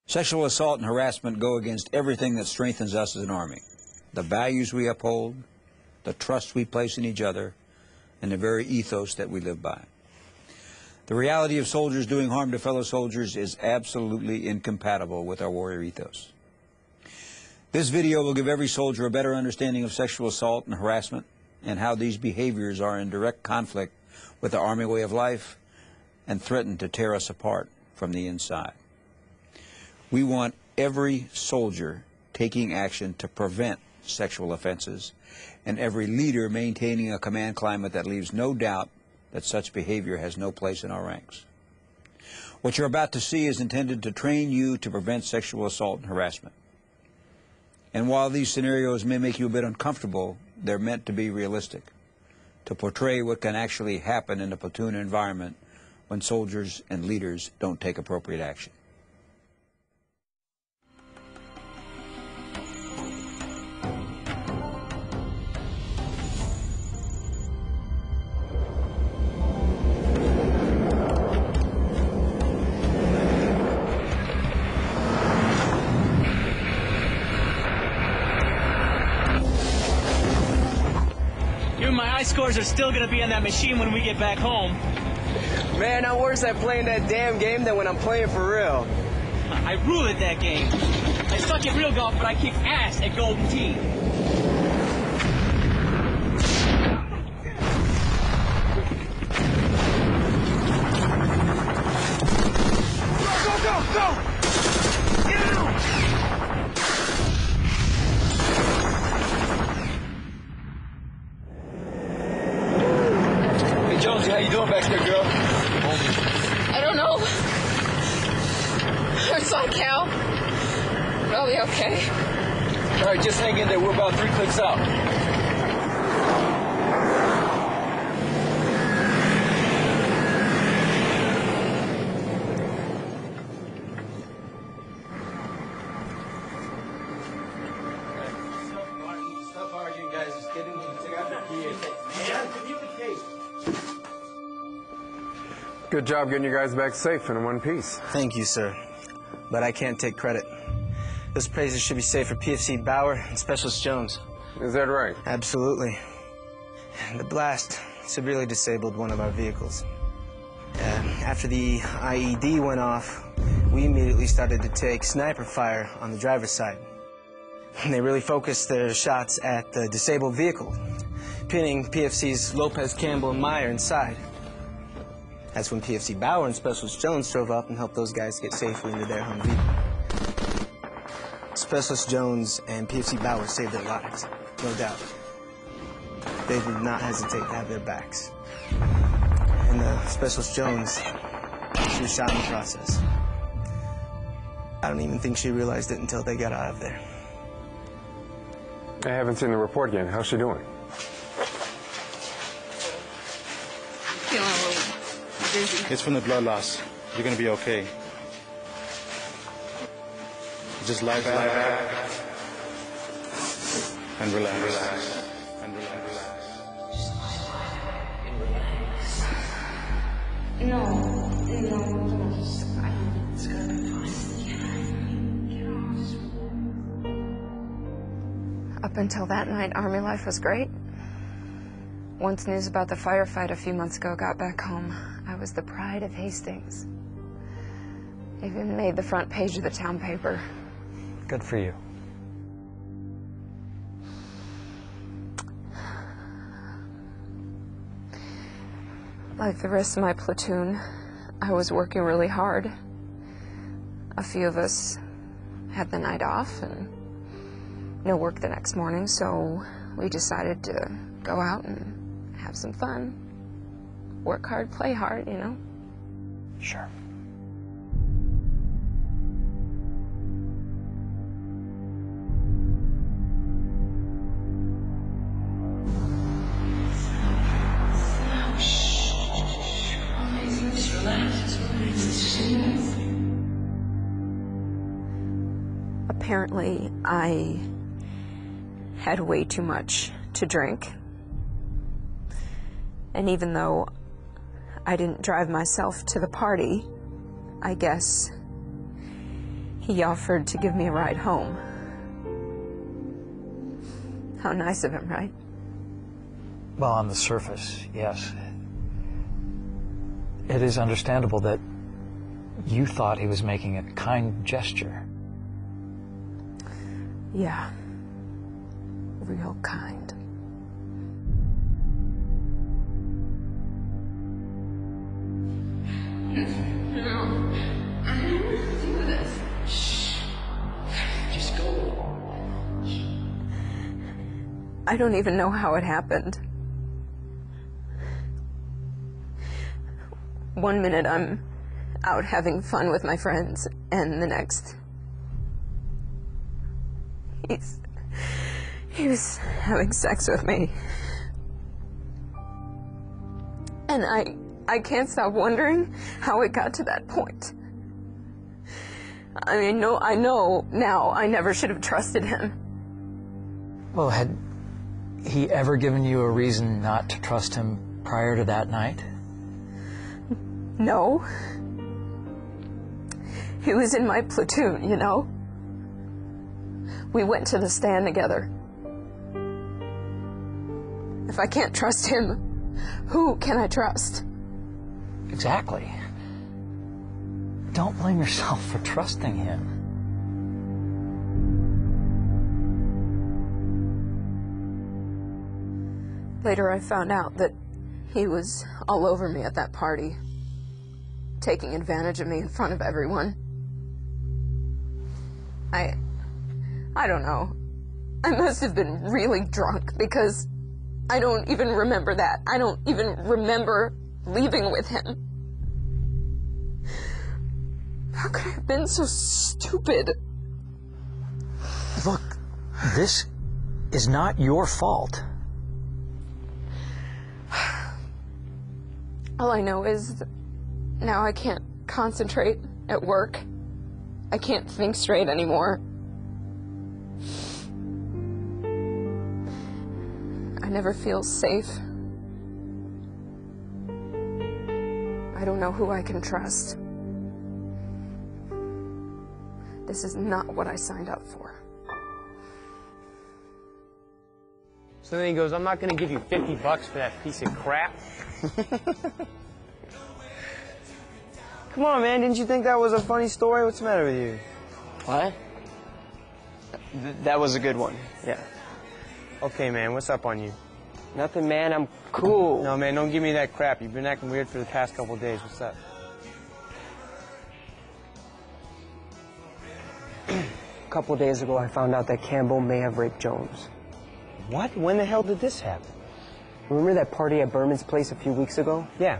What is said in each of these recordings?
Sexual assault and harassment go against everything that strengthens us as an Army. The values we uphold, the trust we place in each other, and the very ethos that we live by. The reality of soldiers doing harm to fellow soldiers is absolutely incompatible with our warrior ethos. This video will give every soldier a better understanding of sexual assault and harassment and how these behaviors are in direct conflict with the Army way of life and threaten to tear us apart from the inside. We want every soldier taking action to prevent sexual offenses and every leader maintaining a command climate that leaves no doubt that such behavior has no place in our ranks. What you're about to see is intended to train you to prevent sexual assault and harassment. And while these scenarios may make you a bit uncomfortable, they're meant to be realistic, to portray what can actually happen in a platoon environment when soldiers and leaders don't take appropriate action. My scores are still gonna be on that machine when we get back home. Man, I'm worse at playing that damn game than when I'm playing for real. I rule at that game. I suck at real golf, but I kick ass at Golden Tee. Go, go, go, go! Get out! Jonesy, how you doing back there, girl? I don't know. Hurts like hell. But I'll be okay. All right, just hang in there. We're about 3 clicks out. Stop arguing, guys. Just get in and take out the PA. Man, communicate. Good job getting you guys back safe and in one piece. Thank you, sir. But I can't take credit. Those praises should be saved for PFC Bauer and Specialist Jones. Is that right? Absolutely. The blast severely disabled one of our vehicles. After the IED went off, we immediately started to take sniper fire on the driver's side. They really focused their shots at the disabled vehicle, pinning PFC's Lopez, Campbell, and Meyer inside. That's when PFC Bauer and Specialist Jones drove up and helped those guys get safely into their Humvee. Specialist Jones and PFC Bauer saved their lives, no doubt. They did not hesitate to have their backs. And Specialist Jones, she was shot in the process. I don't even think she realized it until they got out of there. I haven't seen the report yet. How's she doing? Feeling a little dizzy. It's from the blood loss. You're gonna be okay. Just lie back and relax. And relax. No. It's gonna be fine. Up until that night, Army life was great. Once news about the firefight a few months ago got back home, I was the pride of Hastings. Even made the front page of the town paper. Good for you. Like the rest of my platoon, I was working really hard. A few of us had the night off and no work the next morning, so we decided to go out and have some fun. Work hard, play hard, you know? Sure. Apparently, I had way too much to drink. And even though I didn't drive myself to the party, I guess He offered to give me a ride home. How nice of him, right? Well, on the surface, yes. It is understandable that you thought he was making a kind gesture. Yeah. Real kind. No. I didn't do this. Shh. Just go. I don't even know how it happened. One minute I'm out having fun with my friends, and the next he was having sex with me. And I can't stop wondering how it got to that point. I mean, I know now I never should have trusted him. Well, had he ever given you a reason not to trust him prior to that night? No. He was in my platoon, you know? We went to the stand together. If I can't trust him, who can I trust? Exactly. Don't blame yourself for trusting him. Later I found out that he was all over me at that party, taking advantage of me in front of everyone. I don't know. I must have been really drunk because I don't even remember that. I don't even remember leaving with him. How could I have been so stupid? Look, this is not your fault. All I know is that now I can't concentrate at work. I can't think straight anymore. I never feel safe. I don't know who I can trust. This is not what I signed up for. So then he goes, I'm not going to give you $50 for that piece of crap. Come on, man. Didn't you think that was a funny story? What's the matter with you? What? That was a good one. Yeah. Okay, man. What's up on you? Nothing, man. I'm cool. No, man. Don't give me that crap. You've been acting weird for the past couple of days. What's up? A couple of days ago, I found out that Campbell may have raped Jones. What? When the hell did this happen? Remember that party at Berman's place a few weeks ago? Yeah.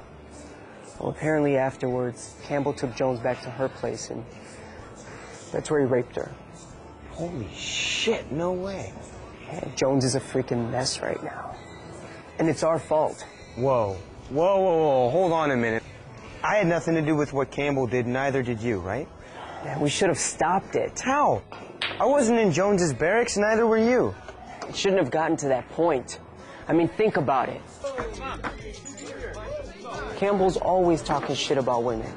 Well, apparently afterwards, Campbell took Jones back to her place, and that's where he raped her. Holy shit, no way. Yeah, Jones is a freaking mess right now. And it's our fault. Whoa. Whoa, whoa, whoa. Hold on a minute. I had nothing to do with what Campbell did, neither did you, right? Man, we should have stopped it. How? I wasn't in Jones's barracks, neither were you. It shouldn't have gotten to that point. I mean, think about it. Campbell's always talking shit about women.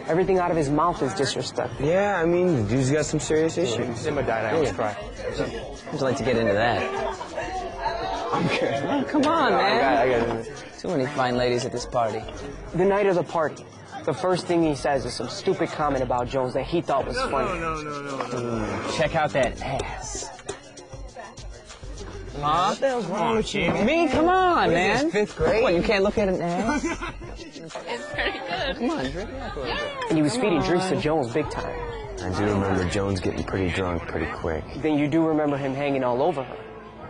Everything out of his mouth is disrespectful. Yeah, I mean, the dude's got some serious issues. Simba died, I always cry. Would you like to get into that? Okay. Oh, come on, man. I got it. Too many fine ladies at this party. The night of the party, the first thing he says is some stupid comment about Jones that he thought was funny. No. Check out that ass. Huh? What the hell's wrong with you? I mean, come on, man. This, 5th grade? What, you can't look at an ass? It's pretty good. Come on, drink it up a little bit. And he was feeding drinks to Jones big time. I do remember Jones getting pretty drunk pretty quick. Then you do remember him hanging all over her.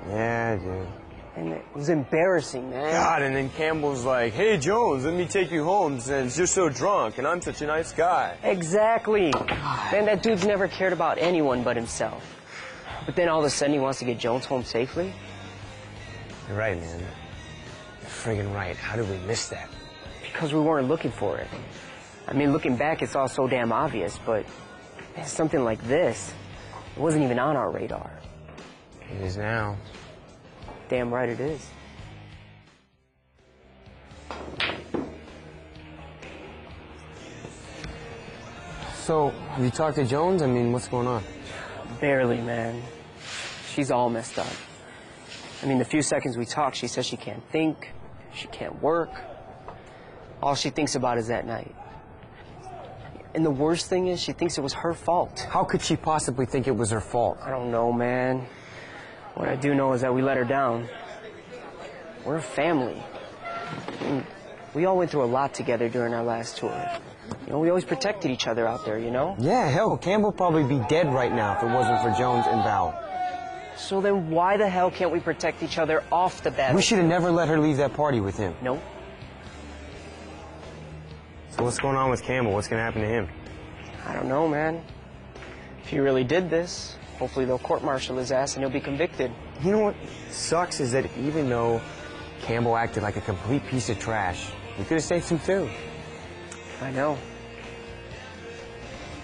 Yeah, I do. And it was embarrassing, man. God, and then Campbell's like, hey, Jones, let me take you home since you're so drunk and I'm such a nice guy. Exactly. Man, that dude's never cared about anyone but himself. But then all of a sudden he wants to get Jones home safely? You're right, man. You're friggin' right. How did we miss that? Because we weren't looking for it. I mean, looking back, it's all so damn obvious, but man, something like this, it wasn't even on our radar. It is now. Damn right it is. So, have you talked to Jones? I mean, what's going on? Barely, man. She's all messed up. I mean, the few seconds we talk, she says she can't think, she can't work. All she thinks about is that night. And the worst thing is, she thinks it was her fault. How could she possibly think it was her fault? I don't know, man. What I do know is that we let her down. We're a family. I mean, we all went through a lot together during our last tour. You know, we always protected each other out there, you know? Yeah, hell, Campbell would probably be dead right now if it wasn't for Jones and Val. So then why the hell can't we protect each other off the battle? We should have never let her leave that party with him. Nope. So what's going on with Campbell? What's going to happen to him? I don't know, man. If he really did this, hopefully they'll court-martial his ass and he'll be convicted. You know what sucks is that even though Campbell acted like a complete piece of trash, we could have saved him too. I know.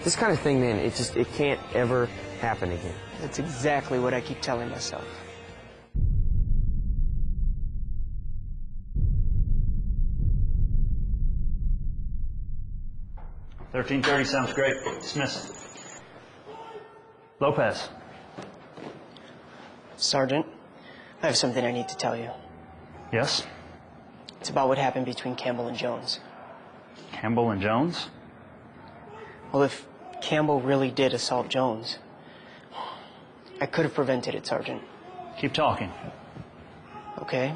This kind of thing, man, it can't ever happen again. That's exactly what I keep telling myself. $13:30 sounds great. Dismiss. Lopez. Sergeant, I have something I need to tell you. Yes? It's about what happened between Campbell and Jones. Campbell and Jones? Well, if Campbell really did assault Jones, I could have prevented it, Sergeant. Keep talking. Okay.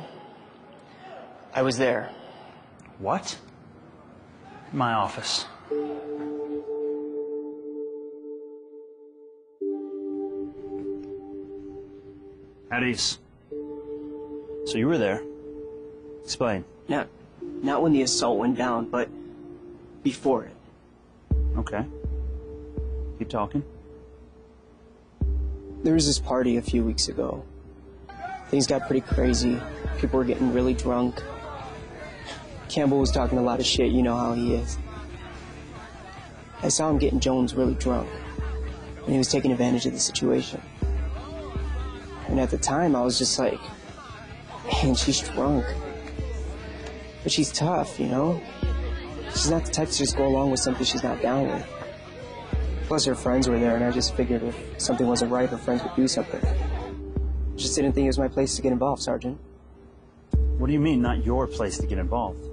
I was there. What? In my office. At ease. So you were there. Explain. Not when the assault went down, but before it. Okay. Keep talking. There was this party a few weeks ago. Things got pretty crazy. People were getting really drunk. Campbell was talking a lot of shit, you know how he is. I saw him getting Jones really drunk, and he was taking advantage of the situation. And at the time, I was just like, man, she's drunk. But she's tough, you know? She's not the type to just go along with something she's not down with. Plus, her friends were there, and I just figured if something wasn't right, her friends would do something. Just didn't think it was my place to get involved, Sergeant. What do you mean, not your place to get involved?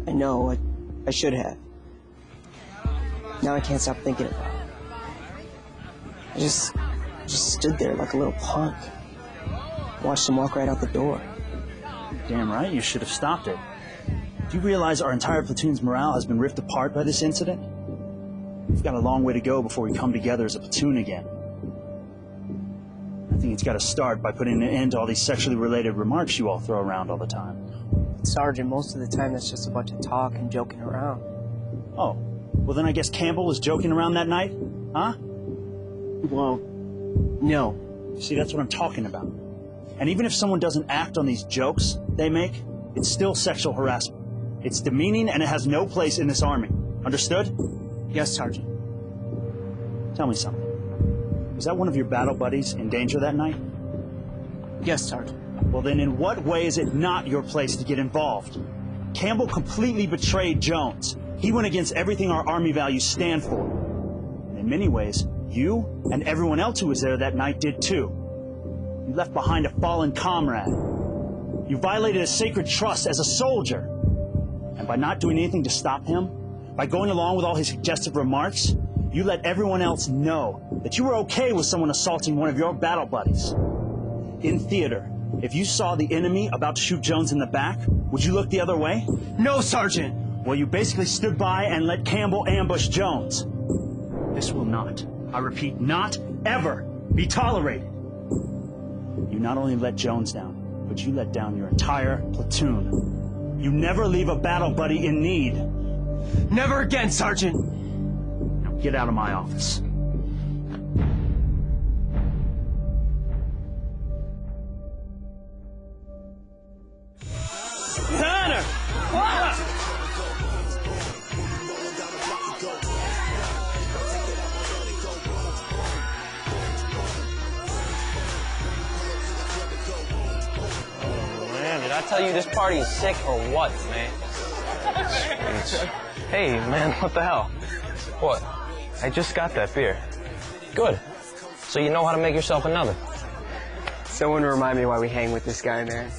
I know, I should have. Now I can't stop thinking about it. I just stood there like a little punk. Watched him walk right out the door. Damn right, you should have stopped it. Do you realize our entire platoon's morale has been ripped apart by this incident? We've got a long way to go before we come together as a platoon again. I think it's got to start by putting an end to all these sexually related remarks you all throw around all the time. Sergeant, most of the time that's just a bunch of talk and joking around. Oh, well then I guess Campbell was joking around that night? Huh? Well, no. See, that's what I'm talking about. And even if someone doesn't act on these jokes they make, it's still sexual harassment. It's demeaning and it has no place in this army. Understood? Yes, Sergeant. Tell me something. Was that one of your battle buddies in danger that night? Yes, Sergeant. Well, then in what way is it not your place to get involved? Campbell completely betrayed Jones. He went against everything our Army values stand for. And in many ways, you and everyone else who was there that night did too. You left behind a fallen comrade. You violated a sacred trust as a soldier. And by not doing anything to stop him, by going along with all his suggestive remarks, you let everyone else know that you were okay with someone assaulting one of your battle buddies. In theater, if you saw the enemy about to shoot Jones in the back, would you look the other way? No, Sergeant! Well, you basically stood by and let Campbell ambush Jones. This will not, I repeat, not ever be tolerated. You not only let Jones down, but you let down your entire platoon. You never leave a battle buddy in need. Never again, Sergeant! Now get out of my office. Connor! Man, did I tell you this party is sick or what, man? Hey, man, what the hell? What? I just got that beer. Good. So you know how to make yourself another. Someone remind me why we hang with this guy, man.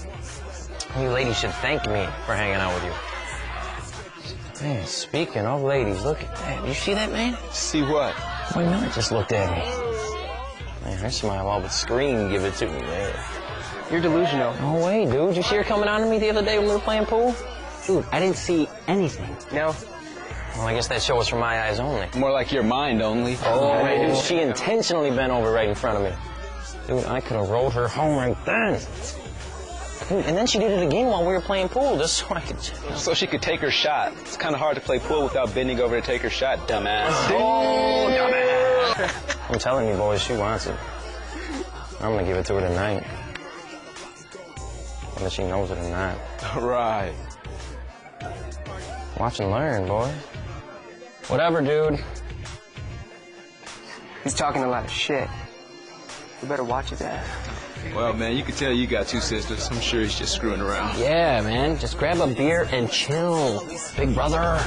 You ladies should thank me for hanging out with you. Man, speaking of ladies, look at that. You see that, man? See what? Wait a minute, just looked at me. Man, her smile all but screamed, give it to me, man. You're delusional. No way, dude. You see her coming on to me the other day when we were playing pool? Dude, I didn't see anything. No? Well, I guess that show was for my eyes only. More like your mind only. Oh, dude, she intentionally bent over right in front of me. Dude, I could have rolled her home right then. Dude, and then she did it again while we were playing pool, just so I could... So she could take her shot. It's kind of hard to play pool without bending over to take her shot, dumbass. Oh, dumbass. I'm telling you, boys, she wants it. I'm gonna give it to her tonight. Whether she knows it or not. Right. Watch and learn, boy. Whatever, dude. He's talking a lot of shit. You better watch his ass. Well, man, you can tell you got two sisters. I'm sure he's just screwing around. Yeah, man. Just grab a beer and chill, big brother.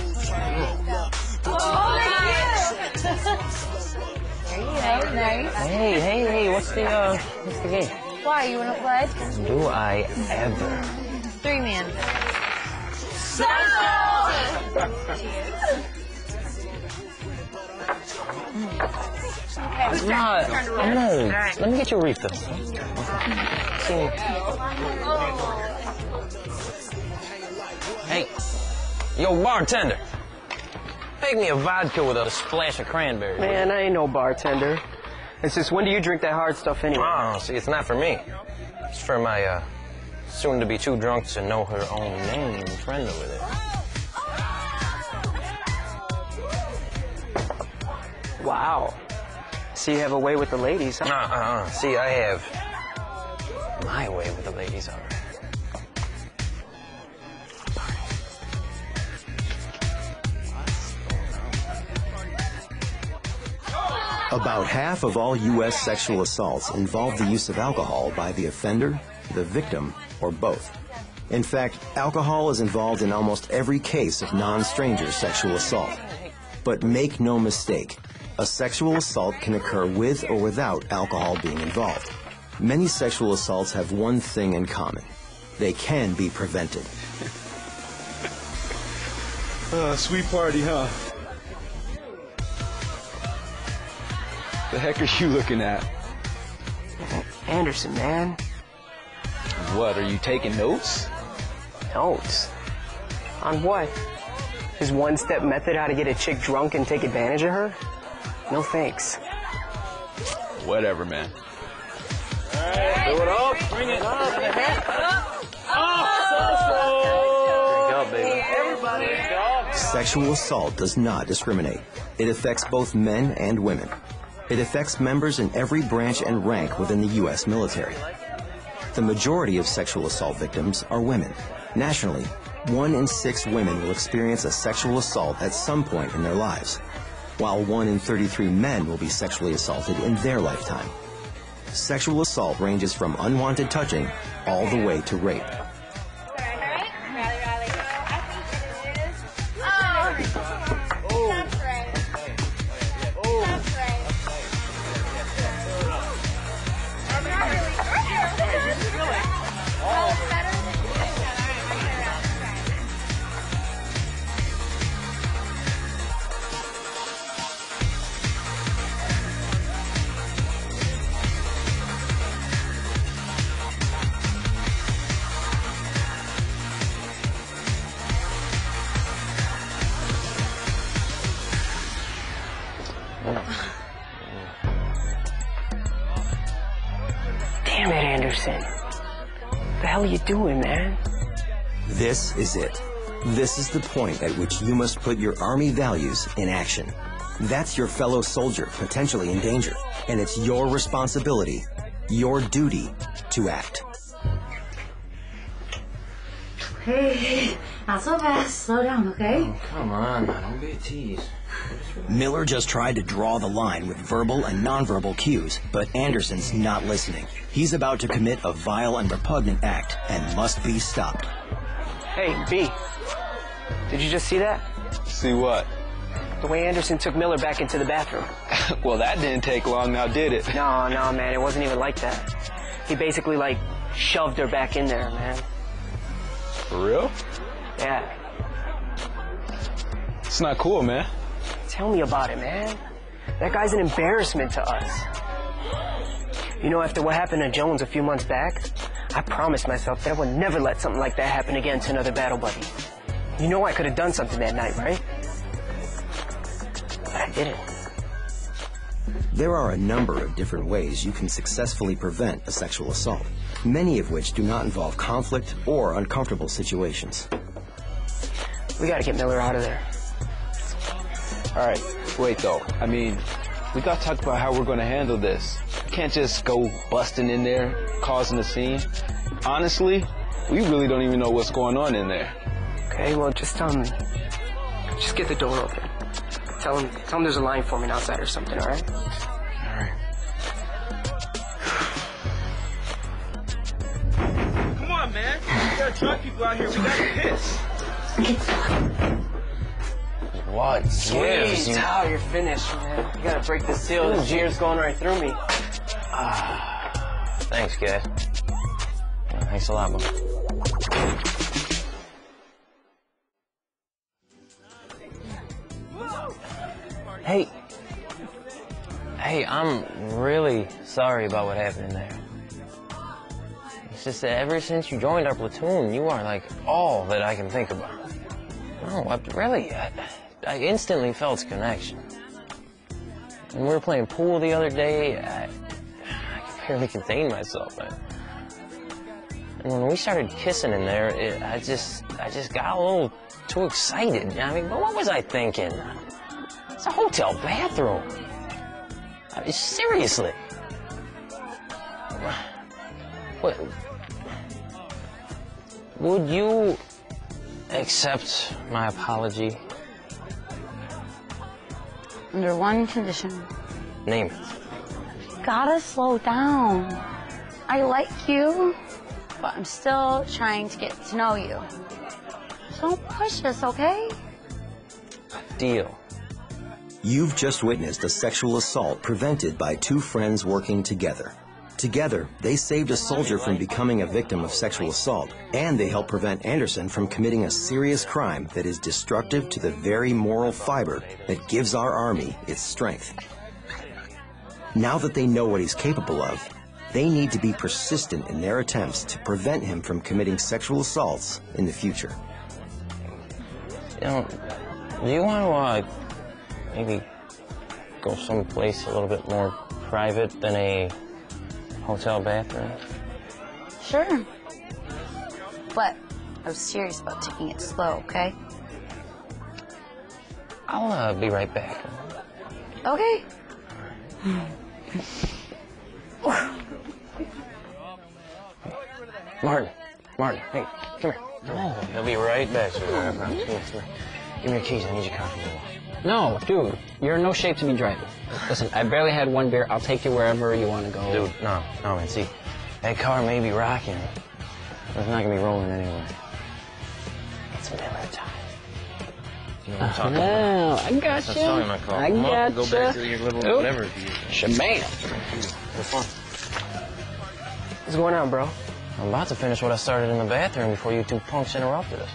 Hey, what's the game? Why, you wanna play? Do I ever? 3-man. No. Let me get you a refill. Hey, yo, bartender. Make me a vodka with a splash of cranberry. Man, I ain't no bartender. It's just, when do you drink that hard stuff anyway? Oh, see, it's not for me. It's for my, soon-to-be too drunk to know her own name friend over there. Wow. So you have a way with the ladies, huh? See, I have my way with the ladies, all right. About half of all U.S. sexual assaults involve the use of alcohol by the offender, the victim, or both. In fact, alcohol is involved in almost every case of non-stranger sexual assault. But make no mistake, a sexual assault can occur with or without alcohol being involved. Many sexual assaults have one thing in common. They can be prevented. Sweet party, huh? The heck are you looking at? Anderson, man. What, are you taking notes? Notes? On what? His one-step method how to get a chick drunk and take advantage of her? No thanks. Whatever, man. Do it up. Bring it up. Drink up, baby. Everybody. Sexual assault does not discriminate. It affects both men and women. It affects members in every branch and rank within the U.S. military. The majority of sexual assault victims are women. Nationally, 1 in 6 women will experience a sexual assault at some point in their lives, while 1 in 33 men will be sexually assaulted in their lifetime. Sexual assault ranges from unwanted touching all the way to rape. Damn it, Anderson. What the hell are you doing, man? This is it. This is the point at which you must put your Army values in action. That's your fellow soldier potentially in danger, and it's your responsibility, your duty, to act. Hey, not so fast. Slow down, okay? Oh, come on, don't be a tease. Miller just tried to draw the line with verbal and nonverbal cues, but Anderson's not listening. He's about to commit a vile and repugnant act and must be stopped. Hey, B. Did you just see that? See what? The way Anderson took Miller back into the bathroom. Well, that didn't take long now, did it? No, man, it wasn't even like that. He basically, like, shoved her back in there, man. For real? Yeah. It's not cool, man. Tell me about it, man. That guy's an embarrassment to us. You know, after what happened to Jones a few months back, I promised myself that I would never let something like that happen again to another battle buddy. You know I could have done something that night, right? But I didn't. There are a number of different ways you can successfully prevent a sexual assault, many of which do not involve conflict or uncomfortable situations. We gotta get Miller out of there. All right, wait though. I mean, we gotta talk about how we're gonna handle this. We can't just go busting in there, causing a scene. Honestly, we really don't even know what's going on in there. Okay, well, just get the door open. Tell him there's a line forming outside or something, all right? All right. Come on, man. We got drunk people out here. We gotta piss. What? Sweet. Oh, you're finished, man. You gotta break the seal. The jeer's going right through me. Thanks, guys. Thanks a lot, man. Hey, I'm really sorry about what happened in there. It's just that ever since you joined our platoon, you are like all that I can think about. No, I instantly felt a connection. When we were playing pool the other day, I could barely contain myself, man. And when we started kissing in there, I just got a little too excited. I mean, but what was I thinking? It's a hotel bathroom. I mean, seriously. What? Would you accept my apology? Under one condition. Name it. Gotta slow down. I like you, but I'm still trying to get to know you. Don't push us, okay? Deal. You've just witnessed a sexual assault prevented by two friends working together. Together, they saved a soldier from becoming a victim of sexual assault, and they helped prevent Anderson from committing a serious crime that is destructive to the very moral fiber that gives our Army its strength. Now that they know what he's capable of, they need to be persistent in their attempts to prevent him from committing sexual assaults in the future. You know, do you want to, maybe go someplace a little bit more private than a hotel bathroom? Sure. But I was serious about taking it slow, okay? I'll be right back. Okay. Martin, hey, come here. No, he'll be right back, sir. I promise. Come here. Give me your keys. I need your car. No, dude, you're in no shape to be driving. Listen, I barely had one beer. I'll take you wherever you want to go. Dude, no, man. See, that car may be rocking, but it's not gonna be rolling anyway. It's Miller time. You know what I'm talking about? I got That's you. a song in my car. I got Go back to your little whatever. Shabam. Have fun. What's going on, bro? I'm about to finish what I started in the bathroom before you two punks interrupted us.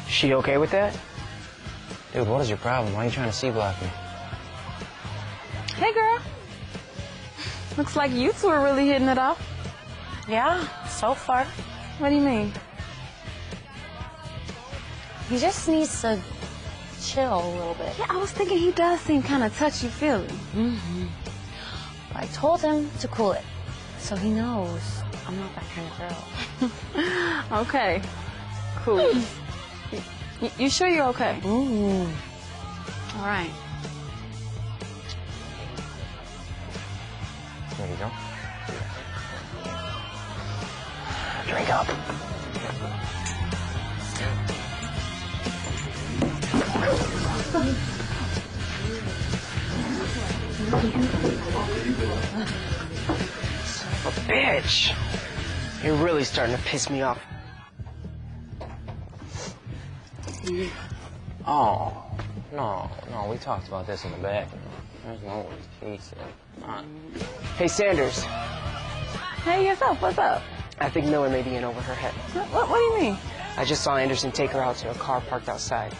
She okay with that? Dude, what is your problem? Why are you trying to C-block me? Hey, girl. Looks like you two are really hitting it off. Yeah, so far. What do you mean? He just needs to chill a little bit. Yeah, I was thinking he does seem kind of touchy-feely. Mm-hmm. I told him to cool it, so he knows I'm not that kind of girl. Okay, cool. You sure you're okay? Ooh. All right. There you go. Drink up. Son of a bitch. You're really starting to piss me off. Oh, no, we talked about this in the back. There's no worries. Hey, Sanders. Hey, yourself, what's up? I think Miller may be in over her head. What do you mean? I just saw Anderson take her out to a car parked outside.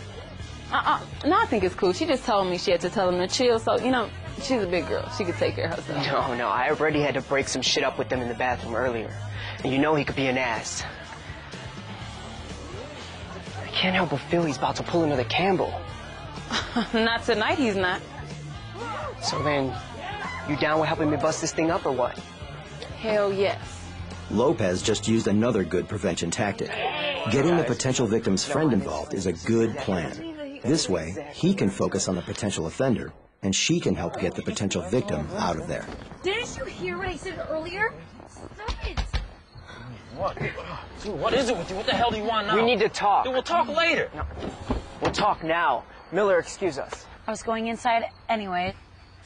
No, I think it's cool. She just told me she had to tell him to chill, so, you know, she's a big girl. She could take care of herself. No, I already had to break some shit up with them in the bathroom earlier. And you know he could be an ass. I can't help but feel he's about to pull another Campbell. Not tonight, he's not. So then, you down with helping me bust this thing up or what? Hell yes. Lopez just used another good prevention tactic. Getting the potential victim's friend involved is a good plan. This way, he can focus on the potential offender, and she can help get the potential victim out of there. Didn't you hear what I said earlier? Stop it. What? Dude, what is it with you? What the hell do you want now? We need to talk. Dude, we'll talk later. No. We'll talk now. Miller, excuse us. I was going inside anyway,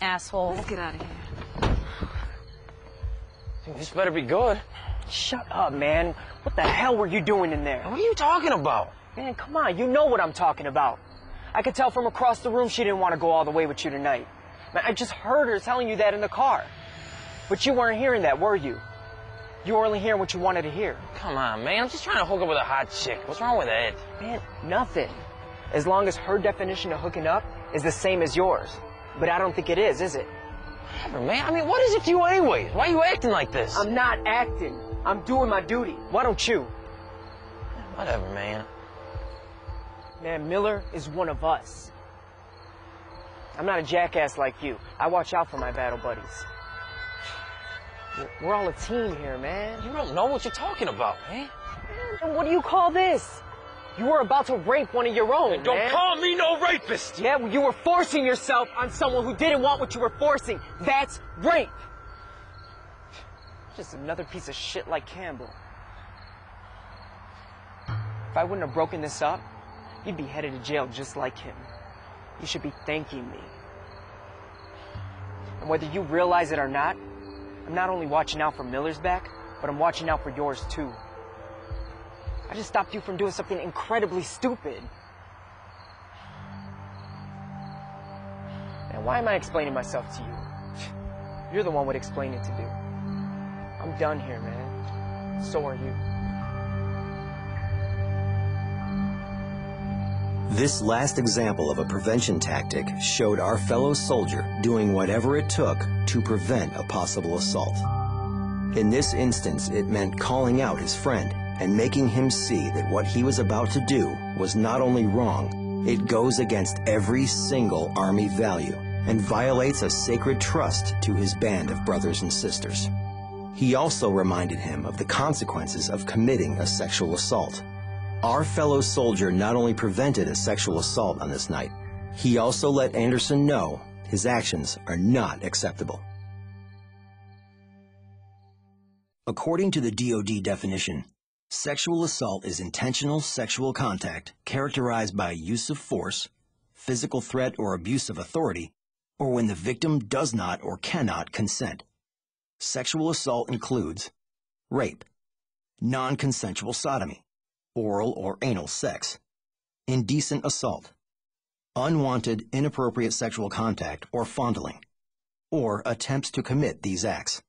asshole. Let's get out of here. Dude, this better be good. Shut up, man. What the hell were you doing in there? What are you talking about? Man, come on. You know what I'm talking about. I could tell from across the room she didn't want to go all the way with you tonight. Man, I just heard her telling you that in the car. But you weren't hearing that, were you? You were only hearing what you wanted to hear. Come on, man. I'm just trying to hook up with a hot chick. What's wrong with that? Man, nothing. As long as her definition of hooking up is the same as yours. But I don't think it is it? Whatever, man. I mean, what is it to you anyways? Why are you acting like this? I'm not acting. I'm doing my duty. Why don't you? Whatever, man. Man, Miller is one of us. I'm not a jackass like you. I watch out for my battle buddies. We're all a team here, man. You don't know what you're talking about, man. And what do you call this? You were about to rape one of your own, man. Don't call me no rapist! Yeah, well, you were forcing yourself on someone who didn't want what you were forcing. That's rape! Just another piece of shit like Campbell. If I wouldn't have broken this up, you'd be headed to jail just like him. You should be thanking me. And whether you realize it or not, I'm not only watching out for Miller's back, but I'm watching out for yours too. I just stopped you from doing something incredibly stupid. Man, why am I explaining myself to you? You're the one with explaining to do. I'm done here, man. So are you. This last example of a prevention tactic showed our fellow soldier doing whatever it took to prevent a possible assault. In this instance, it meant calling out his friend and making him see that what he was about to do was not only wrong, it goes against every single Army value and violates a sacred trust to his band of brothers and sisters. He also reminded him of the consequences of committing a sexual assault. Our fellow soldier not only prevented a sexual assault on this night, he also let Anderson know his actions are not acceptable. According to the DoD definition, sexual assault is intentional sexual contact characterized by use of force, physical threat or abuse of authority, or when the victim does not or cannot consent. Sexual assault includes rape, non-consensual sodomy, oral or anal sex, indecent assault, unwanted, inappropriate sexual contact or fondling, or attempts to commit these acts.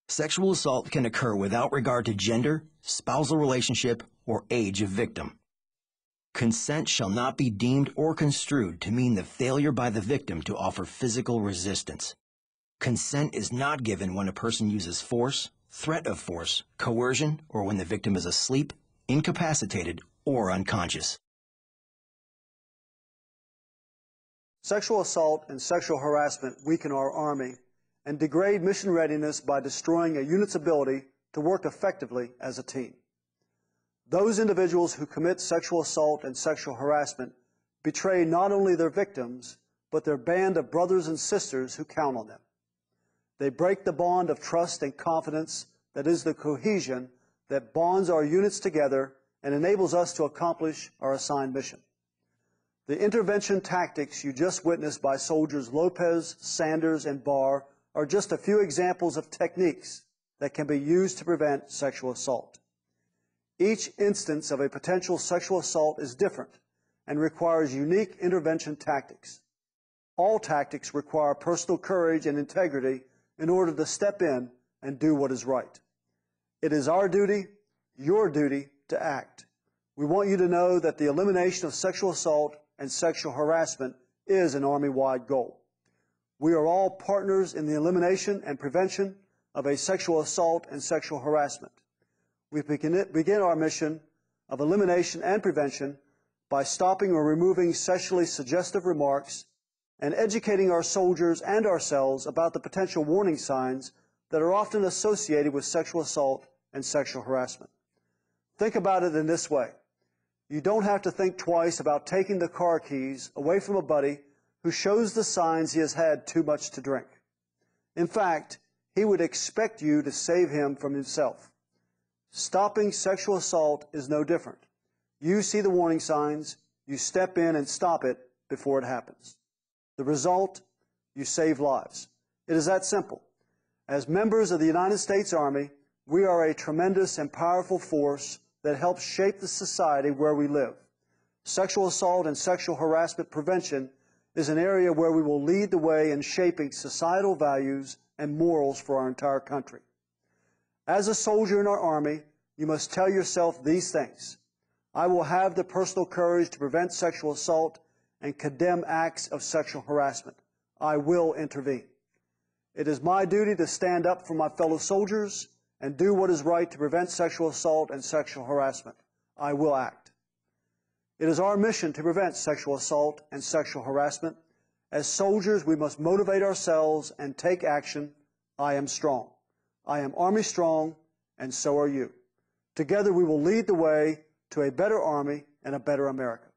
Sexual assault can occur without regard to gender, spousal relationship, or age of victim. Consent shall not be deemed or construed to mean the failure by the victim to offer physical resistance. Consent is not given when a person uses force, threat of force, coercion, or when the victim is asleep, incapacitated, or unconscious. Sexual assault and sexual harassment weaken our Army and degrade mission readiness by destroying a unit's ability to work effectively as a team. Those individuals who commit sexual assault and sexual harassment betray not only their victims, but their band of brothers and sisters who count on them. They break the bond of trust and confidence that is the cohesion that bonds our units together and enables us to accomplish our assigned mission. The intervention tactics you just witnessed by soldiers Lopez, Sanders, and Barr are just a few examples of techniques that can be used to prevent sexual assault. Each instance of a potential sexual assault is different, and requires unique intervention tactics. All tactics require personal courage and integrity in order to step in and do what is right. It is our duty, your duty, to act. We want you to know that the elimination of sexual assault and sexual harassment is an Army-wide goal. We are all partners in the elimination and prevention of a sexual assault and sexual harassment. We begin our mission of elimination and prevention by stopping or removing sexually suggestive remarks and educating our soldiers and ourselves about the potential warning signs that are often associated with sexual assault and sexual harassment. Think about it in this way. You don't have to think twice about taking the car keys away from a buddy who shows the signs he has had too much to drink. In fact, he would expect you to save him from himself. Stopping sexual assault is no different. You see the warning signs, you step in and stop it before it happens. The result, you save lives. It is that simple. As members of the United States Army, we are a tremendous and powerful force that helps shape the society where we live. Sexual assault and sexual harassment prevention is an area where we will lead the way in shaping societal values and morals for our entire country. As a soldier in our Army, you must tell yourself these things. I will have the personal courage to prevent sexual assault and condemn acts of sexual harassment. I will intervene. It is my duty to stand up for my fellow soldiers and do what is right to prevent sexual assault and sexual harassment. I will act. It is our mission to prevent sexual assault and sexual harassment. As soldiers, we must motivate ourselves and take action. I am strong. I am Army strong, and so are you. Together we will lead the way to a better Army and a better America.